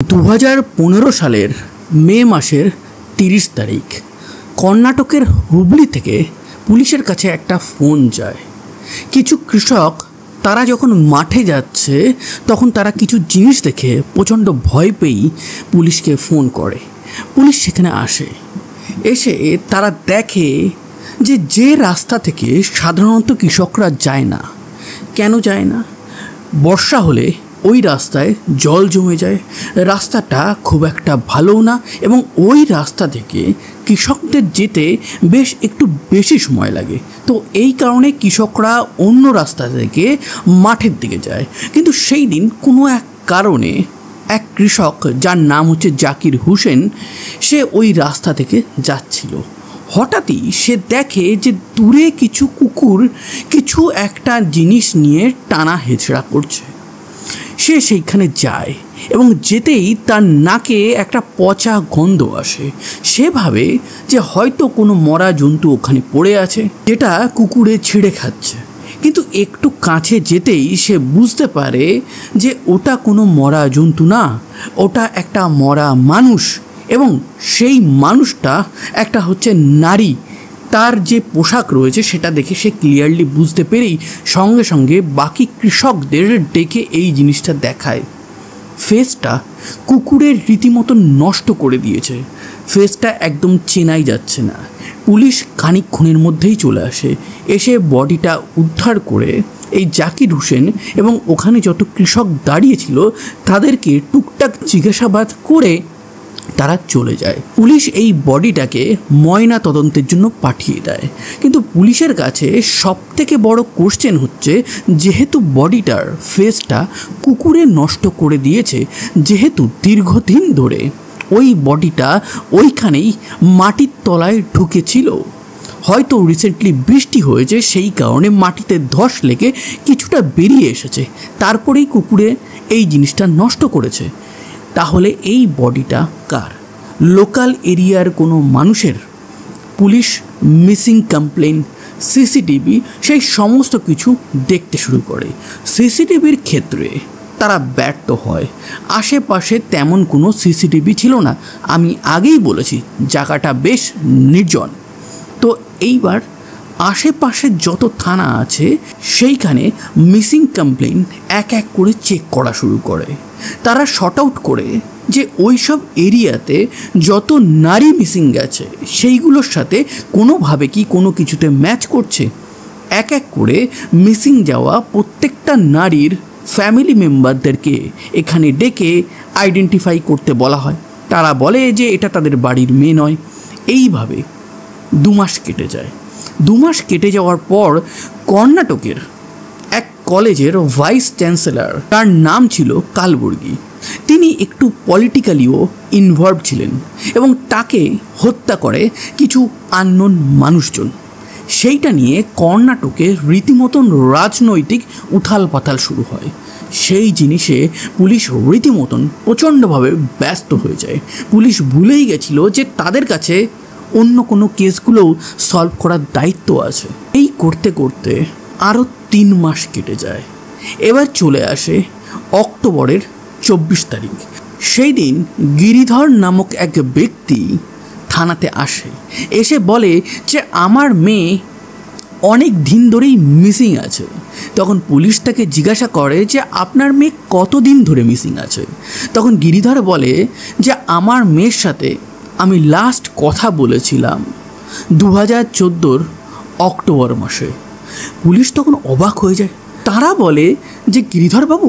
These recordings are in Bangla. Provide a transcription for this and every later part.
2015 সালের মে মাসের 30 তারিখ কর্ণাটকের হুবলি থেকে পুলিশের কাছে একটা ফোন যায়। কিছু কৃষক তারা যখন মাঠে যাচ্ছে তখন তারা কিছু জিনিস দেখে প্রচণ্ড ভয় পেয়েই পুলিশকে ফোন করে। পুলিশ সেখানে আসে, এসে তারা দেখে যে রাস্তা থেকে সাধারণত কৃষকরা যায় না। কেন যায় না? বর্ষা হলে ওই রাস্তায় জল জমে যায়, রাস্তাটা খুব একটা ভালোও না এবং ওই রাস্তা থেকে কৃষকদের যেতে বেশ একটু বেশি সময় লাগে। তো এই কারণে কৃষকরা অন্য রাস্তা থেকে মাঠের দিকে যায়। কিন্তু সেই দিন কোনো এক কারণে এক কৃষক, যার নাম হচ্ছে জাকির হোসেন, সে ওই রাস্তা থেকে যাচ্ছিল। হঠাৎই সে দেখে যে দূরে কিছু কুকুর কিছু একটা জিনিস নিয়ে টানা হেঁচড়া করছে। সে সেইখানে যায় এবং যেতেই তার নাকে একটা পচা গন্ধ আসে। সে ভাবে যে হয়তো কোনো মরা জন্তু ওখানে পড়ে আছে, যেটা কুকুরে ছিঁড়ে খাচ্ছে। কিন্তু একটু কাছে যেতেই সে বুঝতে পারে যে ওটা কোনো মরা জন্তু না, ওটা একটা মরা মানুষ। এবং সেই মানুষটা একটা হচ্ছে নারী। তার যে পোশাক রয়েছে সেটা দেখে সে ক্লিয়ারলি বুঝতে পেরেই সঙ্গে সঙ্গে বাকি কৃষকদের ডেকে এই জিনিসটা দেখায়। ফেসটা কুকুরের রীতিমতো নষ্ট করে দিয়েছে, ফেসটা একদম চেনাই যাচ্ছে না। পুলিশ খানিকক্ষণের মধ্যেই চলে আসে, এসে বডিটা উদ্ধার করে এই জাকির হোসেন এবং ওখানে যত কৃষক দাঁড়িয়েছিল তাদেরকে টুকটাক জিজ্ঞাসাবাদ করে তারা চলে যায়। পুলিশ এই বডিটাকে ময়না তদন্তের জন্য পাঠিয়ে দেয়। কিন্তু পুলিশের কাছে সবথেকে বড় কোশ্চেন হচ্ছে, যেহেতু বডিটার ফেসটা কুকুরে নষ্ট করে দিয়েছে, যেহেতু দীর্ঘদিন ধরে ওই বডিটা ওইখানেই মাটির তলায় ঢুকেছিল, হয়তো রিসেন্টলি বৃষ্টি হয়েছে সেই কারণে মাটিতে ধস লেগে কিছুটা বেরিয়ে এসেছে, তারপরেই কুকুরে এই জিনিসটা নষ্ট করেছে। তাহলে এই বডিটা কার? লোকাল এরিয়ার কোনো মানুষের? পুলিশ মিসিং কমপ্লেন, সিসিটিভি, সেই সমস্ত কিছু দেখতে শুরু করে। সিসিটিভির ক্ষেত্রে তারা ব্যর্থ হয়। আশেপাশে তেমন কোনো সিসিটিভি ছিল না। আমি আগেই বলেছি জায়গাটা বেশ নির্জন। তো এইবার আশেপাশের যত থানা আছে সেইখানে মিসিং কমপ্লেন এক এক করে চেক করা শুরু করে। তারা শর্ট আউট করে যে ওই সব এরিয়াতে যত নারী মিসিং গেছে সেইগুলোর সাথে কোনোভাবে কি কোনো কিছুতে ম্যাচ করছে। এক এক করে মিসিং যাওয়া প্রত্যেকটা নারীর ফ্যামিলি মেম্বারদেরকে এখানে ডেকে আইডেন্টিফাই করতে বলা হয়। তারা বলে যে এটা তাদের বাড়ির মেয়ে নয়। এইভাবে 2 মাস কেটে যায়। 2 মাস কেটে যাওয়ার পর কর্ণাটকের এক কলেজের ভাইস চ্যান্সেলর, তার নাম ছিল কালবুর্গি, তিনি একটু পলিটিক্যালিও ইনভলভ ছিলেন এবং তাকে হত্যা করে কিছু আননোন মানুষজন। সেইটা নিয়ে কর্ণাটকে রীতিমতন রাজনৈতিক উথাল পাথাল শুরু হয়। সেই জিনিসে পুলিশ রীতিমতন প্রচণ্ডভাবে ব্যস্ত হয়ে যায়। পুলিশ ভুলেই গেছিল যে তাদের কাছে অন্য কোনো কেসগুলোও সলভ করার দায়িত্ব আছে। এই করতে করতে আরও 3 মাস কেটে যায়। এবার চলে আসে অক্টোবরের 24 তারিখ। সেই দিন গিরিধর নামক এক ব্যক্তি থানাতে আসে, এসে বলে যে আমার মেয়ে অনেক দিন ধরেই মিসিং আছে। তখন পুলিশ তাকে জিজ্ঞাসা করে যে আপনার মেয়ে কতদিন ধরে মিসিং আছে? তখন গিরিধর বলে যে আমার মেয়ের সাথে আমি লাস্ট কথা বলেছিলাম 2014 অক্টোবর মাসে। পুলিশ তখন অবাক হয়ে যায়। তারা বলে যে গিরিধরবাবু,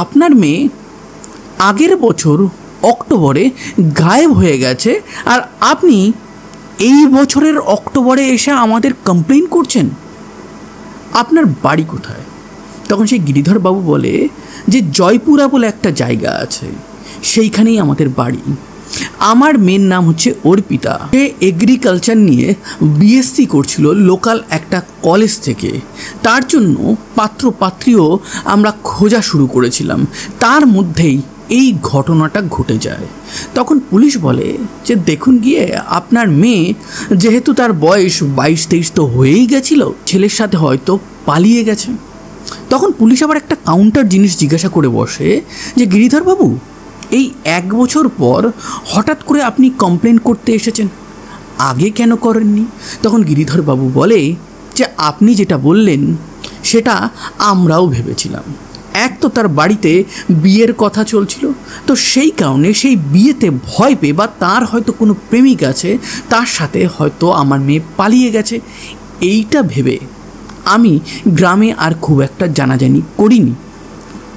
আপনার মেয়ে আগের বছর অক্টোবরে গায়েব হয়ে গেছে আর আপনি এই বছরের অক্টোবরে এসে আমাদের কমপ্লেন করছেন। আপনার বাড়ি কোথায়? তখন সেই গিরিধরবাবু বলে যে জয়পুরা বলে একটা জায়গা আছে, সেইখানেই আমাদের বাড়ি। আমার মেয়ের নাম হচ্ছে অর্পিতা। সে এগ্রিকালচার নিয়ে বিএসসি করছিল লোকাল একটা কলেজ থেকে। তার জন্য পাত্রপাত্রীও আমরা খোঁজা শুরু করেছিলাম, তার মধ্যেই এই ঘটনাটা ঘটে যায়। তখন পুলিশ বলে যে দেখুন গিয়ে, আপনার মেয়ে যেহেতু তার বয়স 22-23 তো হয়েই গেছিল, ছেলের সাথে হয়তো পালিয়ে গেছে। তখন পুলিশ আবার একটা কাউন্টার জিনিস জিজ্ঞাসা করে বসে যে গিরিধরবাবু, এই 1 বছর পর হঠাৎ করে আপনি কমপ্লেন করতে এসেছেন, আগে কেন করেননি? তখন গিরিধরবাবু বলে যে আপনি যেটা বললেন সেটা আমরাও ভেবেছিলাম। এক তো তার বাড়িতে বিয়ের কথা চলছিল, তো সেই কারণে সেই বিয়েতে ভয় পেয়ে বা তার হয়তো কোনো প্রেমিক আছে, তার সাথে হয়তো আমার মেয়ে পালিয়ে গেছে, এইটা ভেবে আমি গ্রামে আর খুব একটা জানাজানি করিনি।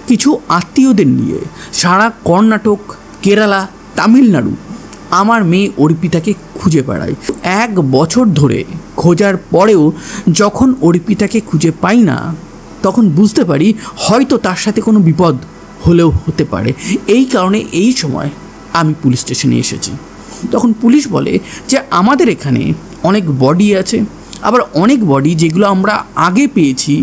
কিছু আত্মীয়দের নিয়ে সারা কর্ণাটক, কেরালা, তামিলনাড়ু আমার মেয়ে অর্পিতাকে খুঁজে বেড়াই। 1 বছর ধরে খোঁজার পরেও যখন অর্পিতাকে খুঁজে পাই না, তখন বুঝতে পারি হয়তো তার সাথে কোনো বিপদ হলেও হতে পারে। এই কারণে এই সময় আমি পুলিশ স্টেশনে এসেছি। তখন পুলিশ বলে যে আমাদের এখানে অনেক বডি আছে, আবার অনেক বডি যেগুলো আমরা আগে পেয়েছি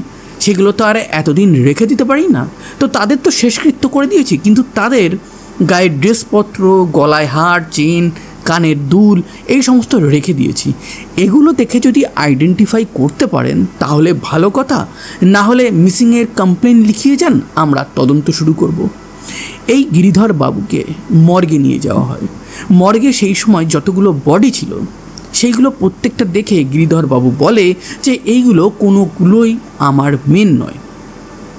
সেগুলো তো আর এতদিন রেখে দিতে পারি না, তো তাদের তো শেষকৃত্য করে দিয়েছি, কিন্তু তাদের গায়ের ড্রেসপত্র, গলায় হার, চেন, কানের দুল এই সমস্ত রেখে দিয়েছি। এগুলো দেখে যদি আইডেন্টিফাই করতে পারেন তাহলে ভালো কথা, না হলে মিসিংয়ের কমপ্লেন লিখিয়ে যান, আমরা তদন্ত শুরু করব। এই গিরিধর বাবুকে মর্গে নিয়ে যাওয়া হয়। মর্গে সেই সময় যতগুলো বডি ছিল সেইগুলো প্রত্যেকটা দেখে গিরিধর বাবু বলে যে এইগুলো কোনোগুলোই আমার মেন নয়।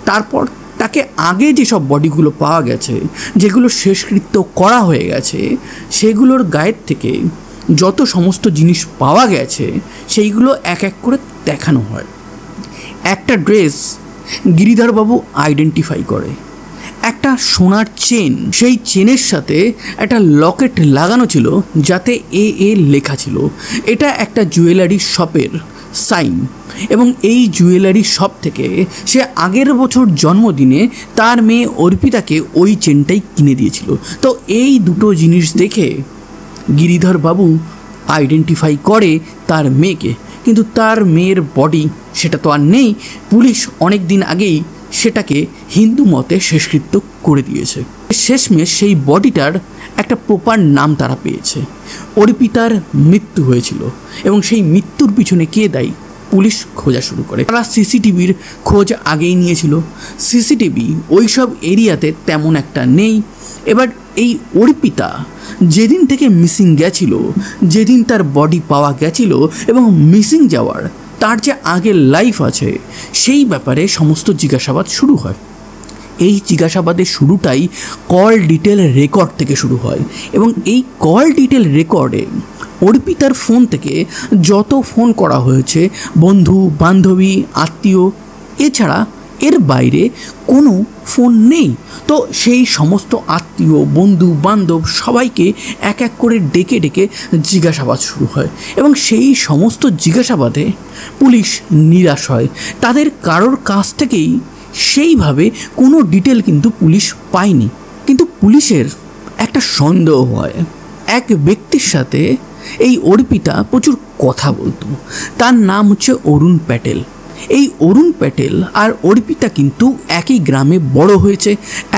তারপর তাকে আগে যেসব বডিগুলো পাওয়া গেছে, যেগুলো শেষকৃত্য করা হয়ে গেছে, সেগুলোর গায়ের থেকে যত সমস্ত জিনিস পাওয়া গেছে সেইগুলো এক এক করে দেখানো হয়। একটা ড্রেস গিরিধরবাবু আইডেন্টিফাই করে, একটা সোনার চেন, সেই চেনের সাথে একটা লকেট লাগানো ছিল যাতে এ লেখা ছিল। এটা একটা জুয়েলারি শপের সাইন, এবং এই জুয়েলারি শপ থেকে সে আগের বছর জন্মদিনে তার মেয়ে অর্পিতাকে ওই চেনটাই কিনে দিয়েছিল। তো এই দুটো জিনিস দেখে গিরিধরবাবু আইডেন্টিফাই করে তার মেয়েকে, কিন্তু তার মেয়ের বডি সেটা তো আর নেই। পুলিশ অনেক দিন আগেই সেটাকে হিন্দু মতে শেষকৃত্য করে দিয়েছে। শেষমেশ সেই বডিটার একটা প্রপার নাম তারা পেয়েছে। অর্পিতার মৃত্যু হয়েছিল এবং সেই মৃত্যুর পিছনে কে দায়ী পুলিশ খোঁজা শুরু করে। তারা সিসিটিভির খোঁজ আগেই নিয়েছিল। সিসিটিভি ওই সব এরিয়াতে তেমন একটা নেই। এবার এই অর্পিতা যেদিন থেকে মিসিং গেছিল, যেদিন তার বডি পাওয়া গেছিল এবং মিসিং যাওয়ার তার যে আগের লাইফ আছে সেই ব্যাপারে সমস্ত জিজ্ঞাসাবাদ শুরু হয়। এই জিজ্ঞাসাবাদের শুরুটাই কল ডিটেল রেকর্ড থেকে শুরু হয়, এবং এই কল ডিটেল রেকর্ডে অর্পিতার ফোন থেকে যত ফোন করা হয়েছে, বন্ধু বান্ধবী, আত্মীয়, এছাড়া এর বাইরে কোনো ফোন নেই। তো সেই সমস্ত আত্মীয়, বন্ধু বান্ধব সবাইকে এক এক করে ডেকে ডেকে জিজ্ঞাসাবাদ শুরু হয়, এবং সেই সমস্ত জিজ্ঞাসাবাদে পুলিশ নিরাশ হয়। তাদের কারোর কাছ থেকেই সেইভাবে কোনো ডিটেল কিন্তু পুলিশ পায়নি। কিন্তু পুলিশের একটা সন্দেহ হয়, এক ব্যক্তির সাথে এই অর্পিতা প্রচুর কথা বলতো। তার নাম হচ্ছে অরুণ প্যাটেল। এই অরুণ প্যাটেল আর অর্পিতা কিন্তু একই গ্রামে বড় হয়েছে,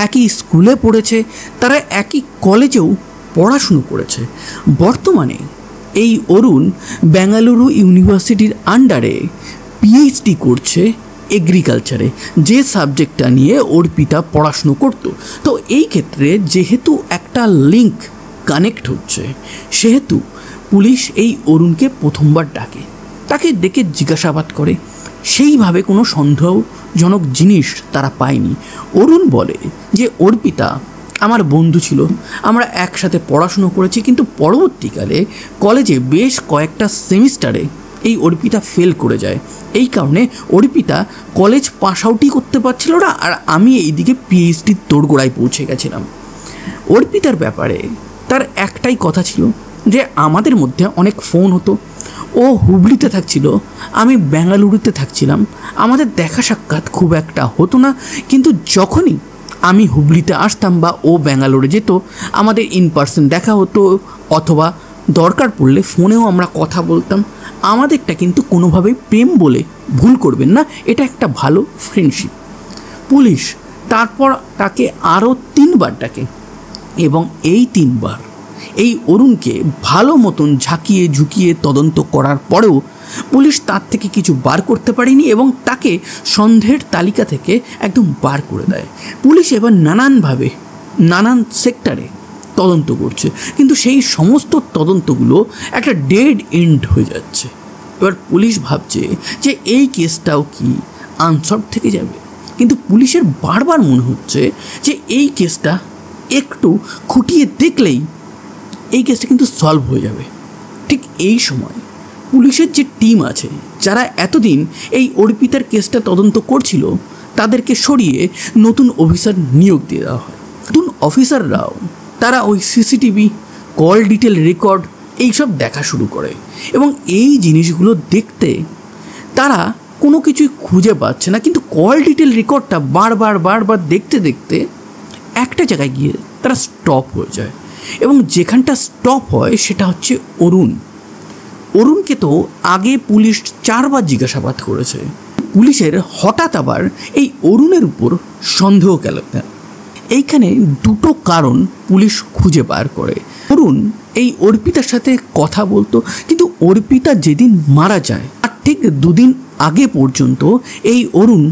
একই স্কুলে পড়েছে, তারা একই কলেজেও পড়াশুনো করেছে। বর্তমানে এই অরুণ বেঙ্গালুরু ইউনিভার্সিটির আন্ডারে পিএইচডি করছে এগ্রিকালচারে, যে সাবজেক্টটা নিয়ে অর্পিতা পড়াশুনো করতো। তো এই ক্ষেত্রে যেহেতু একটা লিঙ্ক কানেক্ট হচ্ছে, সেহেতু পুলিশ এই অরুণকে প্রথমবার ডাকে, তাকে ডেকে জিজ্ঞাসাবাদ করে। সেইভাবে কোনো সন্দেহজনক জিনিস তারা পায়নি। অরুণ বলে যে অর্পিতা আমার বন্ধু ছিল, আমরা একসাথে পড়াশুনো করেছি, কিন্তু পরবর্তীকালে কলেজে বেশ কয়েকটা সেমিস্টারে এই অর্পিতা ফেল করে যায়। এই কারণে অর্পিতা কলেজ পাস আউটই করতে পারছিল না, আর আমি এইদিকে পিএইচডির তোড়গোড়ায় পৌঁছে গেছিলাম। অর্পিতার ব্যাপারে তার একটাই কথা ছিল যে আমাদের মধ্যে অনেক ফোন হতো, ও হুগলিতে থাকছিল, আমি বেঙ্গালুরুতে থাকছিলাম, আমাদের দেখা সাক্ষাৎ খুব একটা হতো না, কিন্তু যখনই আমি হুগলিতে আসতাম বা ও বেঙ্গালুরু যেত, আমাদের ইন পার্সন দেখা হতো, অথবা দরকার পড়লে ফোনেও আমরা কথা বলতাম। আমাদেরটা কিন্তু কোনোভাবেই প্রেম বলে ভুল করবেন না, এটা একটা ভালো ফ্রেন্ডশিপ। পুলিশ তারপর তাকে আরও 3বার ডাকে, এবং এই 3বার এই অরুণকে ভালো মতন ঝাঁকিয়ে ঝুঁকিয়ে তদন্ত করার পরেও পুলিশ তার থেকে কিছু বার করতে পারেনি, এবং তাকে সন্দেহের তালিকা থেকে একদম বার করে দেয়। পুলিশ এবার নানানভাবে নানান সেক্টরে তদন্ত করছে, কিন্তু সেই সমস্ত তদন্তগুলো একটা ডেড এন্ড হয়ে যাচ্ছে। এবার পুলিশ ভাবছে যে এই কেসটাও কি আনসলভ থেকে যাবে, কিন্তু পুলিশের বারবার মনে হচ্ছে যে এই কেসটা একটু খুঁটিয়ে দেখলেই এই কেসটা কিন্তু সলভ হয়ে যাবে। ঠিক এই সময় পুলিশের যে টিম আছে, যারা এতদিন এই অর্পিতার কেসটা তদন্ত করছিল, তাদেরকে সরিয়ে নতুন অফিসার নিয়োগ দিয়ে দেওয়া হয়। নতুন অফিসাররাও তারা ওই সিসিটিভি, কল ডিটেল রেকর্ড এইসব দেখা শুরু করে, এবং এই জিনিসগুলো দেখতে তারা কোনো কিছুই খুঁজে পাচ্ছে না। কিন্তু কল ডিটেল রেকর্ডটা বারবার দেখতে দেখতে একটা জায়গায় গিয়ে তারা স্টপ হয়ে যায়, এবং যেখানটা স্টপ হয় সেটা হচ্ছে অরুণকে তো আগে পুলিশ 4 বার জিজ্ঞাসাবাদ করেছে। পুলিশের হঠাৎ আবার এই অরুণের উপর সন্দেহ গেল। এইখানে দুটো কারণ পুলিশ খুঁজে বার করে। অরুণ এই অর্পিতার সাথে কথা বলতো, কিন্তু অর্পিতা যেদিন মারা যায় আর ঠিক 2 দিন আগে পর্যন্ত এই অরুণ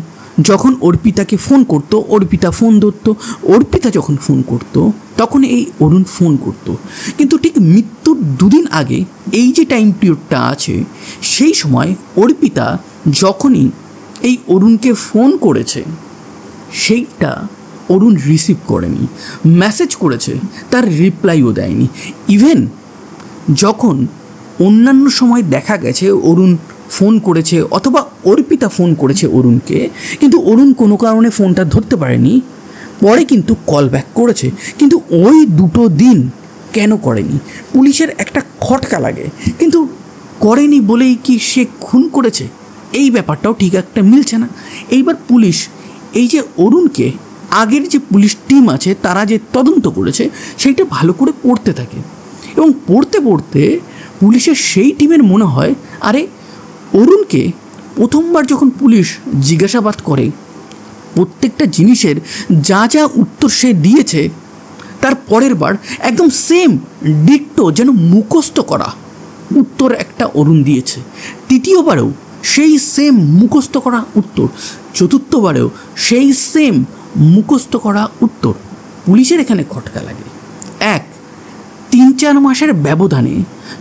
যখন অর্পিতাকে ফোন করতো, অর্পিতা ফোন ধরতো, অর্পিতা যখন ফোন করতো তখন এই অরুণ ফোন করতো। কিন্তু ঠিক মৃত্যুর 2 দিন আগে এই যে টাইম পিরিয়ডটা আছে, সেই সময় অর্পিতা যখনই এই অরুণকে ফোন করেছে সেইটা অরুণ রিসিভ করেনি, মেসেজ করেছে, তার রিপ্লাইও দেয়নি। ইভেন যখন অন্যান্য সময় দেখা গেছে অরুণ ফোন করেছে অথবা অর্পিতা ফোন করেছে অরুণকে, কিন্তু অরুণ কোনো কারণে ফোনটা ধরতে পারেনি, পরে কিন্তু কল ব্যাক করেছে, কিন্তু ওই 2 দিন কেন করেনি? পুলিশের একটা খটকা লাগে, কিন্তু করেনি বলেই কি সে খুন করেছে? এই ব্যাপারটাও ঠিক একটা মিলছে না। এইবার পুলিশ এই যে অরুণকে আগের যে পুলিশ টিম আছে তারা যে তদন্ত করেছে সেইটা ভালো করে পড়তে থাকে, এবং পড়তে পড়তে পুলিশের সেই টিমের মনে হয়, আরে অরুণকে প্রথমবার যখন পুলিশ জিজ্ঞাসাবাদ করে প্রত্যেকটা জিনিসের যা যা উত্তর সে দিয়েছে, তার পরের বার একদম সেম ডিট্টো যেন মুখস্থ করা উত্তর একটা অরুণ দিয়েছে। তৃতীয়বারেও সেই সেম মুখস্থ করা উত্তর, চতুর্থবারেও সেই সেম মুখস্থ করা উত্তর। পুলিশের এখানে খটকা লাগে। 3-4 মাসের ব্যবধানে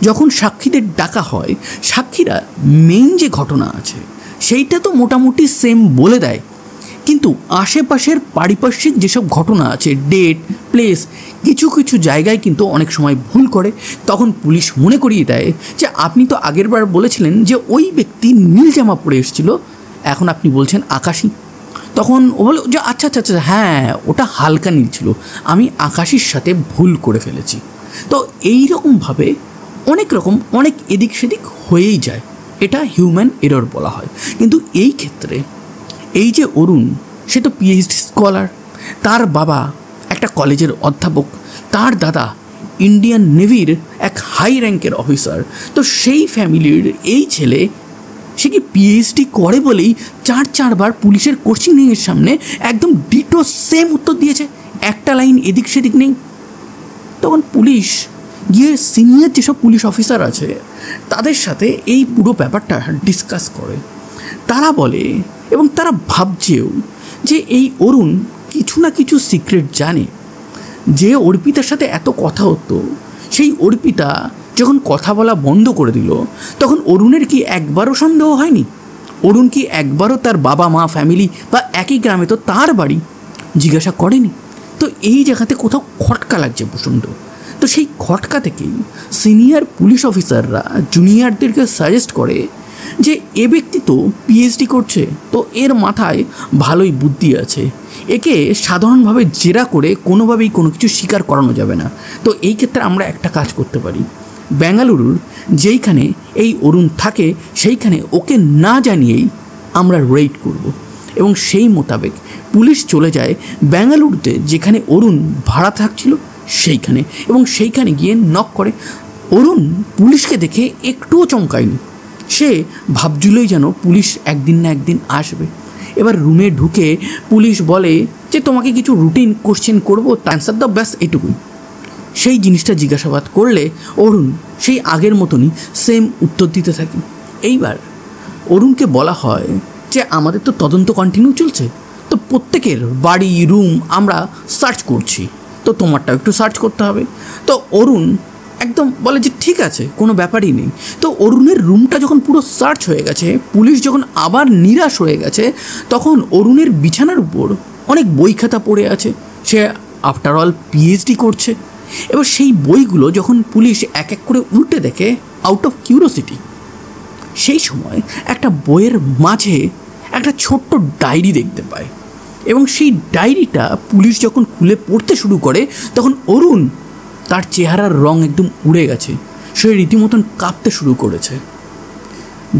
যখন সাক্ষীদের ডাকা হয়, সাক্ষীরা মেইন যে ঘটনা আছে সেইটা তো মোটামুটি সেম বলে দেয়, কিন্তু আশেপাশের পারিপার্শ্বিক যেসব ঘটনা আছে, ডেট, প্লেস, কিছু কিছু জায়গায় কিন্তু অনেক সময় ভুল করে। তখন পুলিশ মনে করিয়ে দেয় যে আপনি তো আগেরবার বলেছিলেন যে ওই ব্যক্তি নীল জামা পরে এসেছিল, এখন আপনি বলছেন আকাশি। তখন ও বলে যে আচ্ছা আচ্ছা আচ্ছা হ্যাঁ, ওটা হালকা নীল ছিল, আমি আকাশির সাথে ভুল করে ফেলেছি। তো এই রকমভাবে অনেক এদিক সেদিক হয়েই যায়, এটা হিউম্যান এরর বলা হয়। কিন্তু এই ক্ষেত্রে এই যে অরুণ, সে তো পিএইচডি স্কলার, তার বাবা একটা কলেজের অধ্যাপক, তার দাদা ইন্ডিয়ান নেভির এক হাই র্যাঙ্কের অফিসার। তো সেই ফ্যামিলির এই ছেলে, সে কি পিএইচডি করে বলেই 4 বার পুলিশের কোশ্চেনিংয়ের সামনে একদম ডিটো সেম উত্তর দিয়েছে, একটা লাইন এদিক সেদিক নেই। তখন পুলিশ গিয়ে সিনিয়র যেসব পুলিশ অফিসার আছে তাদের সাথে এই পুরো ব্যাপারটা ডিসকাস করে। তারা বলে এবং তারা ভাবছেও যে এই অরুণ কিছু না কিছু সিক্রেট জানে। যে অর্পিতার সাথে এত কথা হতো, সেই অর্পিতা যখন কথা বলা বন্ধ করে দিল, তখন অরুণের কি একবারও সন্দেহ হয়নি? অরুণ কি একবারও তার বাবা মা ফ্যামিলি বা একই গ্রামে তো তার বাড়ি জিজ্ঞাসা করেনি? তো এই জায়গাতে কোথাও খটকা লাগছে প্রচণ্ড। তো সেই খটকা থেকেই সিনিয়র পুলিশ অফিসাররা জুনিয়রদেরকে সাজেস্ট করে যে এ ব্যক্তি তো পিএইচডি করছে, তো এর মাথায় ভালোই বুদ্ধি আছে, একে সাধারণভাবে জেরা করে কোনোভাবেই কোনো কিছু স্বীকার করানো যাবে না। তো এই ক্ষেত্রে আমরা একটা কাজ করতে পারি, বেঙ্গালুরুর যেইখানে এই অরুণ থাকে সেইখানে ওকে না জানিয়েই আমরা রেড করব। এবং সেই মোতাবেক পুলিশ চলে যায় বেঙ্গালুরুতে, যেখানে অরুণ ভাড়া থাকছিল সেইখানে, এবং সেইখানে গিয়ে নক করে। অরুণ পুলিশকে দেখে একটুও চমকায়নি, সে ভাবছিলই যেন পুলিশ একদিন না একদিন আসবে। এবার রুমে ঢুকে পুলিশ বলে যে তোমাকে কিছু রুটিন কোশ্চেন করবো, অ্যান্সার দাও, ব্যাস এটুকুই। সেই জিনিসটা জিজ্ঞাসাবাদ করলে অরুণ সেই আগের মতনই সেম উত্তর দিতে থাকে। এইবার অরুণকে বলা হয় যে আমাদের তো তদন্ত কন্টিনিউ চলছে, তো প্রত্যেকের বাড়ি রুম আমরা সার্চ করছি, তো তোমারটাও একটু সার্চ করতে হবে। তো অরুণ একদম বলে যে ঠিক আছে, কোনো ব্যাপারই নেই। তো অরুণের রুমটা যখন পুরো সার্চ হয়ে গেছে, পুলিশ যখন আবার নিরাশ হয়ে গেছে, তখন অরুণের বিছানার উপর অনেক বই খাতা পড়ে আছে। সে আফটার অল পিএইচডি করছে। এবার সেই বইগুলো যখন পুলিশ এক এক করে উল্টে দেখে আউট অফ কিউরিওসিটি, সেই সময় একটা বইয়ের মাঝে একটা ছোট্ট ডায়েরি দেখতে পায়। এবং সেই ডায়েরিটা পুলিশ যখন খুলে পড়তে শুরু করে, তখন অরুণ তার চেহারার রং একদম উড়ে গেছে। সে রীতিমতন কাঁপতে শুরু করেছে।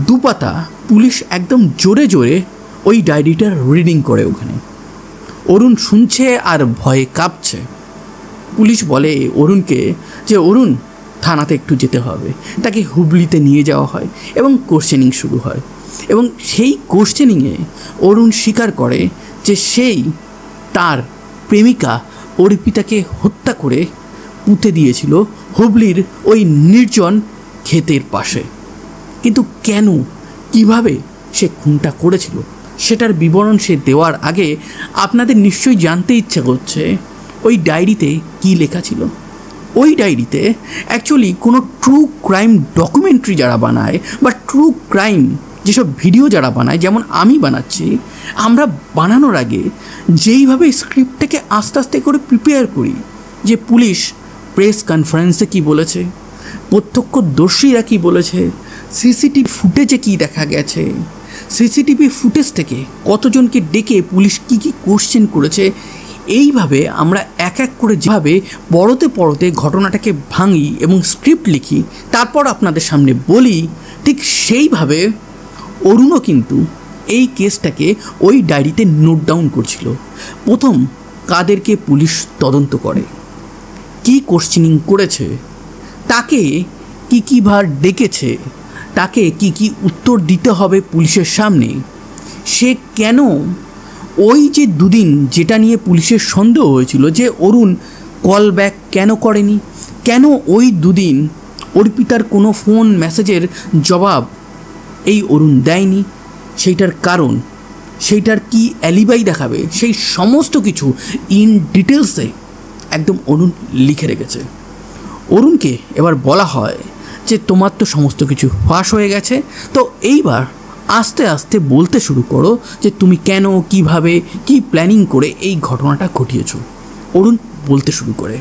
দুপাতা পুলিশ একদম জোরে জোরে ওই ডায়েরিটার রিডিং করে ওখানে। অরুণ শুনছে আর ভয়ে কাঁপছে। পুলিশ বলে অরুণকে যে অরুণ, থানাতে একটু যেতে হবে। তাকে হুগলিতে নিয়ে যাওয়া হয় এবং কোশ্চেনিং শুরু হয়। এবং সেই কোশ্চেনিংয়ে অরুণ স্বীকার করে যে সেই তার প্রেমিকা অর্পিতাকে হত্যা করে পুঁতে দিয়েছিল হুগলির ওই নির্জন ক্ষেতের পাশে। কিন্তু কেন, কিভাবে সে খুনটা করেছিল সেটার বিবরণ সে দেওয়ার আগে আপনাদের নিশ্চয়ই জানতে ইচ্ছা করছে ওই ডায়েরিতে কী লেখা ছিল। ওই ডায়েরিতে অ্যাকচুয়ালি কোনো ট্রু ক্রাইম ডকুমেন্টারি যারা বানায় বা ট্রু ক্রাইম যেসব ভিডিও যারা বানায়, যেমন আমি বানাচ্ছি, আমরা বানানোর আগে যেইভাবে স্ক্রিপ্টটাকে আস্তে আস্তে করে প্রিপেয়ার করি, যে পুলিশ প্রেস কনফারেন্সে কী বলেছে, প্রত্যক্ষদর্শীরা কী বলেছে, সিসিটিভি ফুটেজে কী দেখা গেছে, সিসিটিভি ফুটেজ থেকে কতজনকে ডেকে পুলিশ কী কী কোশ্চেন করেছে, এইভাবে আমরা এক এক করে যেভাবে পরতে পরতে ঘটনাটাকে ভাঙি এবং স্ক্রিপ্ট লিখি, তারপর আপনাদের সামনে বলি, ঠিক সেইভাবে অরুণও কিন্তু এই কেসটাকে ওই ডায়েরিতে নোট ডাউন করছিল। প্রথম কাদেরকে পুলিশ তদন্ত করে, কি কোশ্চেনিং করেছে, তাকে কী কীবার ডেকেছে, তাকে কি কি উত্তর দিতে হবে পুলিশের সামনে, সে কেন ওই যে দুদিন যেটা নিয়ে পুলিশের সন্দেহ হয়েছিল যে অরুণ কল ব্যাক কেন করেনি, কেন ওই দুদিন অর্পিতার কোনো ফোন মেসেজের জবাব এই অরুণ দেয়নি, সেইটার কারণ, সেইটার কি অ্যালিবাই দেখাবে, সেই সমস্ত কিছু ইন ডিটেলসে একদম অরুণ লিখে রেখেছে। অরুণকে এবার বলা হয় যে তোমার তো সমস্ত কিছু ফাঁস হয়ে গেছে, তো এইবার আস্তে আস্তে বলতে শুরু করো যে তুমি কেন, কিভাবে, কি প্ল্যানিং করে এই ঘটনাটা ঘটিয়েছো। অরুণ বলতে শুরু করে।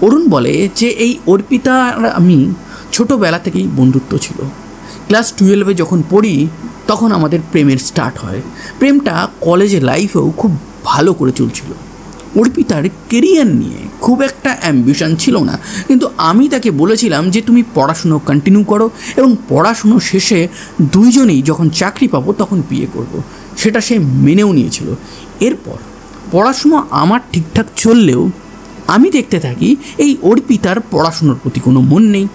অরুণ বলে যে এই অর্পিতা আর আমি ছোটোবেলা থেকেই বন্ধুত্ব ছিল। ক্লাস 12-এ যখন পড়ি তখন আমাদের প্রেমের স্টার্ট হয়। প্রেমটা কলেজে লাইফেও খুব ভালো করে চলছিল। অর্পিতার কেরিয়ার নিয়ে খুব একটা অ্যাম্বিশন ছিল না, কিন্তু আমি তাকে বলেছিলাম যে তুমি পড়াশুনো কন্টিনিউ করো এবং পড়াশুনো শেষে দুইজনেই যখন চাকরি পাবো তখন বিয়ে করব। সেটা সে মেনেও নিয়েছিল। এরপর পড়াশুনো আমার ঠিকঠাক চললেও আমি দেখতে থাকি এই অর্পিতার পড়াশুনোর প্রতি কোনো মন নেই।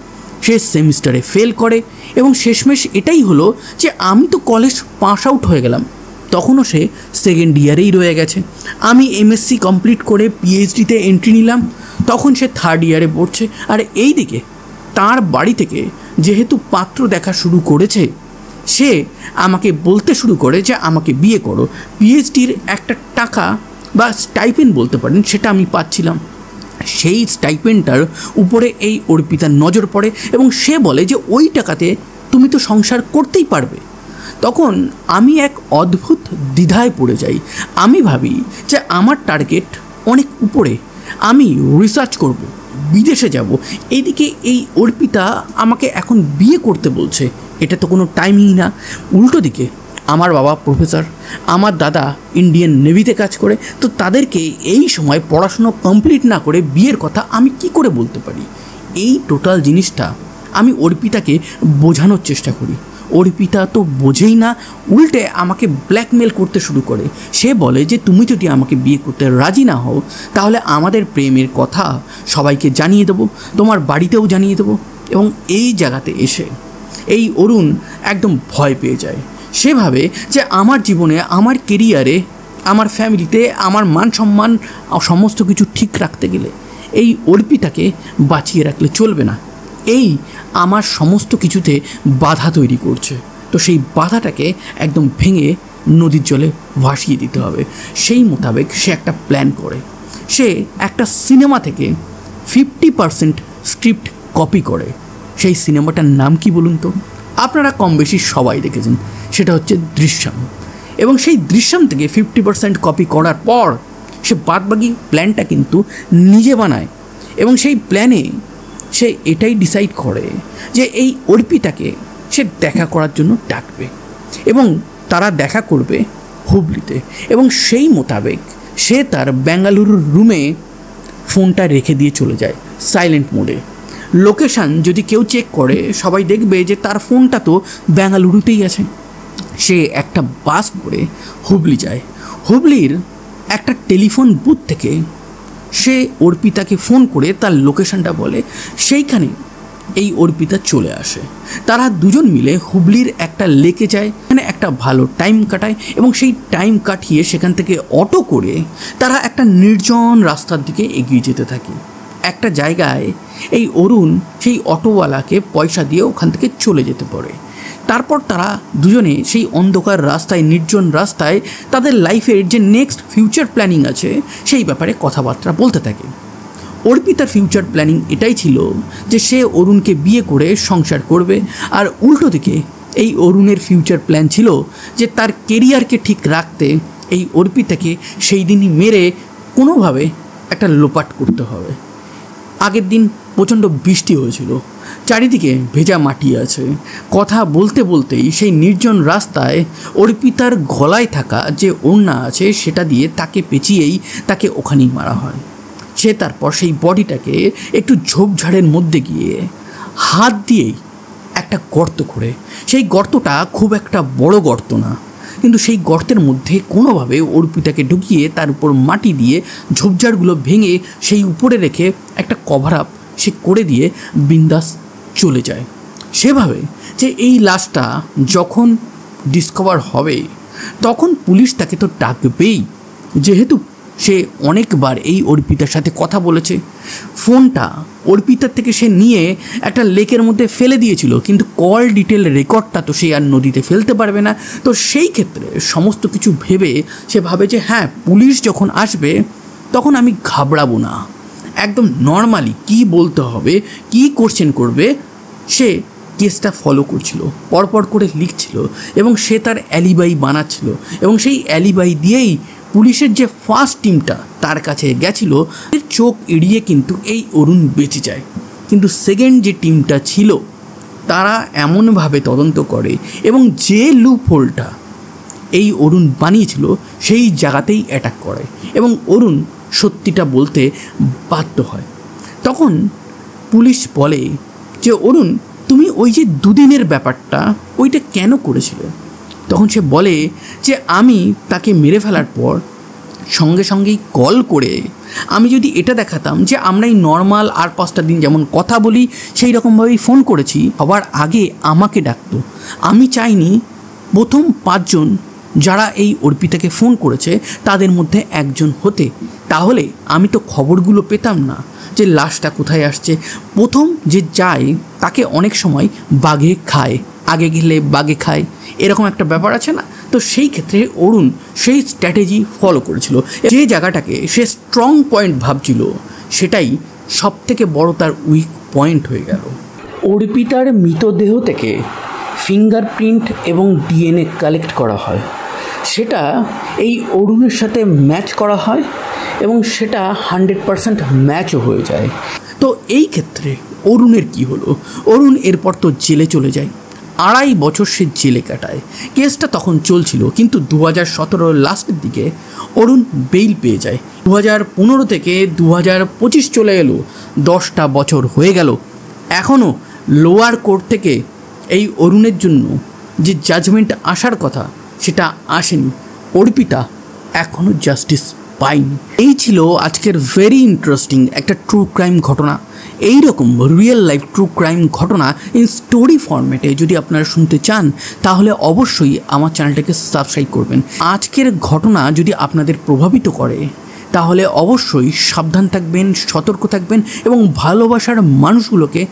সে সেমিস্টারে ফেল করে এবং শেষমেশ এটাই হলো যে আমি তো কলেজ পাস আউট হয়ে গেলাম, তখনও সে সেকেন্ড ইয়ারেই রয়ে গেছে। আমি এমএসসি কমপ্লিট করে পিএইচডিতে এন্ট্রি নিলাম, তখন সে থার্ড ইয়ারে পড়ছে। আর এই দিকে তার বাড়ি থেকে যেহেতু পাত্র দেখা শুরু করেছে, সে আমাকে বলতে শুরু করে যে আমাকে বিয়ে করো। পিএইচডির একটা টাকা বা স্টাইপেন্ড বলতে পারেন, সেটা আমি পাচ্ছিলাম। সেই স্টাইপেন্ডটার উপরে এই অর্পিতার নজর পড়ে এবং সে বলে যে ওই টাকাতে তুমি তো সংসার করতেই পারবে। তখন আমি এক অদ্ভুত দ্বিধায় পড়ে যাই। আমি ভাবি যে আমার টার্গেট অনেক উপরে, আমি রিসার্চ করব, বিদেশে যাব। এইদিকে এই অর্পিতা আমাকে এখন বিয়ে করতে বলছে, এটা তো কোনো টাইমিং না। উল্টো দিকে আমার বাবা প্রফেসর, আমার দাদা ইন্ডিয়ান নেভিতে কাজ করে, তো তাদেরকে এই সময় পড়াশুনো কমপ্লিট না করে বিয়ের কথা আমি কি করে বলতে পারি। এই টোটাল জিনিসটা আমি অর্পিতাকে বোঝানোর চেষ্টা করি। অর্পিতা তো বোঝেই না, উল্টে আমাকে ব্ল্যাকমেল করতে শুরু করে। সে বলে যে তুমি যদি আমাকে বিয়ে করতে রাজি না হও তাহলে আমাদের প্রেমের কথা সবাইকে জানিয়ে দেবো, তোমার বাড়িতেও জানিয়ে দেবো। এবং এই জায়গাতে এসে এই অরুণ একদম ভয় পেয়ে যায়। সে ভাবে যে আমার জীবনে, আমার কেরিয়ারে, আমার ফ্যামিলিতে, আমার মান সম্মান সমস্ত কিছু ঠিক রাখতে গেলে এই অর্পিতাকে বাঁচিয়ে রাখলে চলবে না। এই আমার সমস্ত কিছুতে বাধা তৈরি করছে, তো সেই বাধাটাকে একদম ভেঙে নদীর জলে ভাসিয়ে দিতে হবে। সেই মোতাবেক সে একটা প্ল্যান করে। সে একটা সিনেমা থেকে 50% স্ক্রিপ্ট কপি করে। সেই সিনেমাটার নাম কি বলুন তো? আপনারা কম বেশি সবাই দেখেছেন, সেটা হচ্ছে দৃশ্যম। এবং সেই দৃশ্যম থেকে 50% কপি করার পর সে বাদবাকি প্ল্যানটা কিন্তু নিজে বানায়। এবং সেই প্ল্যানে সে এটাই ডিসাইড করে যে এই অর্পিতাকে সে দেখা করার জন্য ডাকবে এবং তারা দেখা করবে হুবলিতে। এবং সেই মোতাবেক সে তার বেঙ্গালুরুর রুমে ফোনটা রেখে দিয়ে চলে যায় সাইলেন্ট মোডে। লোকেশান যদি কেউ চেক করে সবাই দেখবে যে তার ফোনটা তো বেঙ্গালুরুতেই আছে। সে একটা বাস করে হুবলি যায়। হুবলির একটা টেলিফোন বুথ থেকে সে অর্পিতাকে ফোন করে তার লোকেশানটা বলে, সেইখানে এই অর্পিতা চলে আসে। তারা দুজন মিলে হুবলির একটা লেকে যায়, এখানে একটা ভালো টাইম কাটায় এবং সেই টাইম কাটিয়ে সেখান থেকে অটো করে তারা একটা নির্জন রাস্তার দিকে এগিয়ে যেতে থাকে। একটা জায়গায় এই অরুণ সেই অটোওয়ালাকে পয়সা দিয়ে ওখান থেকে চলে যেতে পারে। তারপর তারা দুজনে সেই অন্ধকার রাস্তায়, নির্জন রাস্তায় তাদের লাইফের যে নেক্সট ফিউচার প্ল্যানিং আছে সেই ব্যাপারে কথাবার্তা বলতে থাকে। অর্পিতার ফিউচার প্ল্যানিং এটাই ছিল যে সে অরুণকে বিয়ে করে সংসার করবে, আর উল্টো দিকে এই অরুণের ফিউচার প্ল্যান ছিল যে তার কেরিয়ারকে ঠিক রাখতে এই অর্পিতাকে সেই দিনই মেরে কোনোভাবে একটা লোপাট করতে হবে। আগের দিন প্রচণ্ড বৃষ্টি হয়েছিল, চারিদিকে ভেজা মাটি আছে। কথা বলতে বলতেই সেই নির্জন রাস্তায় অর্পিতার গলায় থাকা যে ওড়না আছে সেটা দিয়ে তাকে পেঁচিয়েই তাকে ওখানেই মারা হয়। সে তারপর সেই বডিটাকে একটু ঝোপঝাড়ের মধ্যে গিয়ে হাত দিয়েই একটা গর্ত করে, সেই গর্তটা খুব একটা বড় গর্ত না, কিন্তু সেই গর্তের মধ্যে কোনোভাবে অর্পিতাকে ঢুকিয়ে তার উপর মাটি দিয়ে ঝোপঝাড়গুলো ভেঙে সেই উপরে রেখে একটা কভার আপ সে করে দিয়ে বিন্দাস চলে যায়। সেভাবে যে এই লাশটা যখন ডিসকভার হবে তখন পুলিশ তাকে তো ডাকবেই, যেহেতু সে অনেকবার এই অর্পিতার সাথে কথা বলেছে। ফোনটা অর্পিতার থেকে সে নিয়ে একটা লেকের মধ্যে ফেলে দিয়েছিল, কিন্তু কল ডিটেল রেকর্ডটা তো সে আর নদীতে ফেলতে পারবে না। তো সেই ক্ষেত্রে সমস্ত কিছু ভেবে সে ভাবে যে হ্যাঁ, পুলিশ যখন আসবে তখন আমি ঘাবড়াবো না, একদম নর্মালি কি বলতে হবে, কি কোশ্চেন করবে, সে কেসটা ফলো করছিল, পরপর করে লিখছিল এবং সে তার অ্যালিবাই বানাচ্ছিল। এবং সেই অ্যালিবাই দিয়েই পুলিশের যে ফার্স্ট টিমটা তার কাছে গেছিল, এর চোখ এড়িয়ে কিন্তু এই অরুণ বেঁচে যায়। কিন্তু সেকেন্ড যে টিমটা ছিল তারা এমনভাবে তদন্ত করে এবং যে লুপ হোলটা এই অরুণ বানিয়েছিল সেই জায়গাতেই অ্যাটাক করে এবং অরুণ সত্যিটা বলতে বাধ্য হয়। তখন পুলিশ বলে যে অরুণ, তুমি ওই যে দুদিনের ব্যাপারটা ওইটা কেন করেছিলে? তখন সে বলে যে আমি তাকে মেরে ফেলার পর সঙ্গে সঙ্গেই কল করে আমি যদি এটা দেখাতাম যে আমরা এই নর্মাল আর 5টা দিন যেমন কথা বলি সেই রকমভাবেই ফোন করেছি, সবার আগে আমাকে ডাকতো। আমি চাইনি প্রথম 5 জন যারা এই অর্পিতাকে ফোন করেছে তাদের মধ্যে একজন হতে, তাহলে আমি তো খবরগুলো পেতাম না যে লাশটা কোথায় আসছে। প্রথম যে যায় তাকে অনেক সময় বাঘে খায়, আগে গেলে বাঘে খায়, এরকম একটা ব্যাপার আছে না? তো সেই ক্ষেত্রে অরুণ সেই স্ট্র্যাটেজি ফলো করেছিল। যে জায়গাটাকে সে স্ট্রং পয়েন্ট ভাবছিল সেটাই সব থেকে বড় তার উইক পয়েন্ট হয়ে গেল। অর্পিতার মৃতদেহ থেকে ফিঙ্গারপ্রিন্ট এবং ডিএনএ কালেক্ট করা হয়, সেটা এই অরুণের সাথে ম্যাচ করা হয় এবং সেটা 100% ম্যাচও হয়ে যায়। তো এই ক্ষেত্রে অরুণের কি হলো? অরুণ এরপর তো জেলে চলে যায়, 2.5 বছর সে জেলে কাটায়। কেসটা তখন চলছিল, কিন্তু 2017 লাস্টের দিকে অরুণ বেইল পেয়ে যায়। 2015 থেকে 2025 চলে এলো, 10টা বছর হয়ে গেল, এখনও লোয়ার কোর্ট থেকে এই অরুণের জন্য যে জাজমেন্ট আসার কথা সেটা আসেনি। অর্পিতা এখনও জাস্টিস পাইনি। এই ছিল আজকের ভেরি ইন্টারেস্টিং একটা ট্রু ক্রাইম ঘটনা। এই রকম রিয়েল লাইফ ট্রু ক্রাইম ঘটনা ইন স্টোরি ফরম্যাটে যদি আপনারা শুনতে চান তাহলে অবশ্যই আমার চ্যানেলটাকে সাবস্ক্রাইব করবেন। আজকের ঘটনা যদি আপনাদের প্রভাবিত করে তাহলে অবশ্যই সাবধান থাকবেন, সতর্ক থাকবেন এবং ভালোবাসার মানুষগুলোকে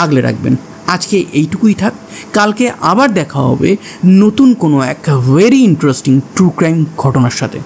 আগলে রাখবেন। আজকে এইটুকুই থাক, কালকে আবার দেখা হবে নতুন কোনো এক ভেরি ইন্টারেস্টিং ট্রু ক্রাইম ঘটনার সাথে।